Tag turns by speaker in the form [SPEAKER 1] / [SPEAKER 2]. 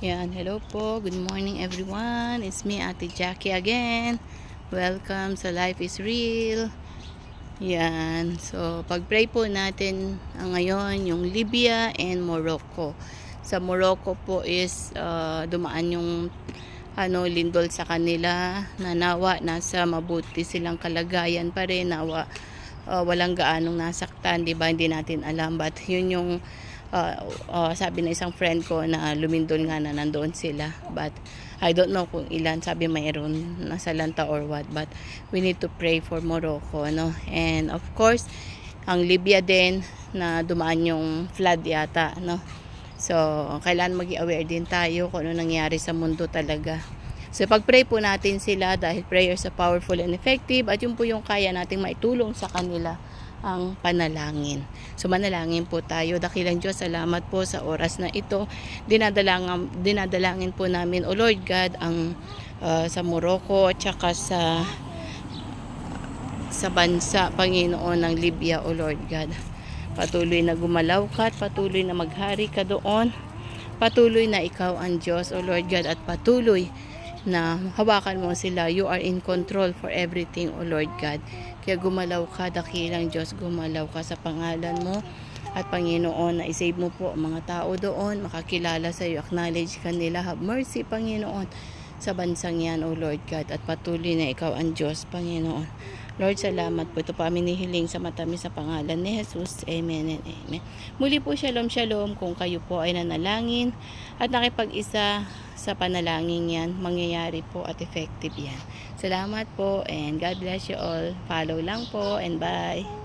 [SPEAKER 1] Yan, hello po. Good morning everyone. It's me, Ate Jackie again. Welcome sa Life is Real. Yan. So, pag-pray po natin ngayon yung Libya and Morocco. Sa Morocco po is dumaan yung lindol sa kanila. Nawa nasa mabuti silang kalagayan pa rin. Nawa walang gaanong nasaktan, 'di ba? Hindi natin alam, but yun yung sabi na isang friend ko na lumindol nga na nandoon sila, but I don't know kung ilan, sabi mayroon nasa lanta or what, but we need to pray for Morocco, no? And of course ang Libya din na dumaan yung flood yata, no? So kailangan mag-aware din tayo kung ano nangyari sa mundo talaga. So pag-pray po natin sila dahil prayers are powerful and effective, at yun po yung kaya nating maitulong sa kanila, ang panalangin. So manalangin po tayo. Dakilang Diyos, salamat po sa oras na ito. Dinadalangin po namin, O Lord God, ang sa Morocco at saka sa bansa, Panginoon, ng Libya, O Lord God. Patuloy na gumalaw ka at patuloy na maghari ka doon. Patuloy na ikaw ang Diyos, O Lord God, at patuloy na hawakan mo sila. You are in control for everything, O Lord God. Kaya gumalaw ka, dakilang Diyos, gumalaw ka sa pangalan mo. At Panginoon, na isave mo po ang mga tao doon, makakilala sa iyo, acknowledge kanila. Have mercy, Panginoon, sa bansang yan, O Lord God. At patuloy na ikaw ang Diyos, Panginoon. Lord, salamat po. Ito po amin nihiling sa matamis sa pangalan ni Jesus. Amen and amen. Muli po, shalom, shalom. Kung kayo po ay nanalangin at nakipag-isa sa panalangin yan, mangyayari po at effective yan. Salamat po and God bless you all. Follow lang po and bye.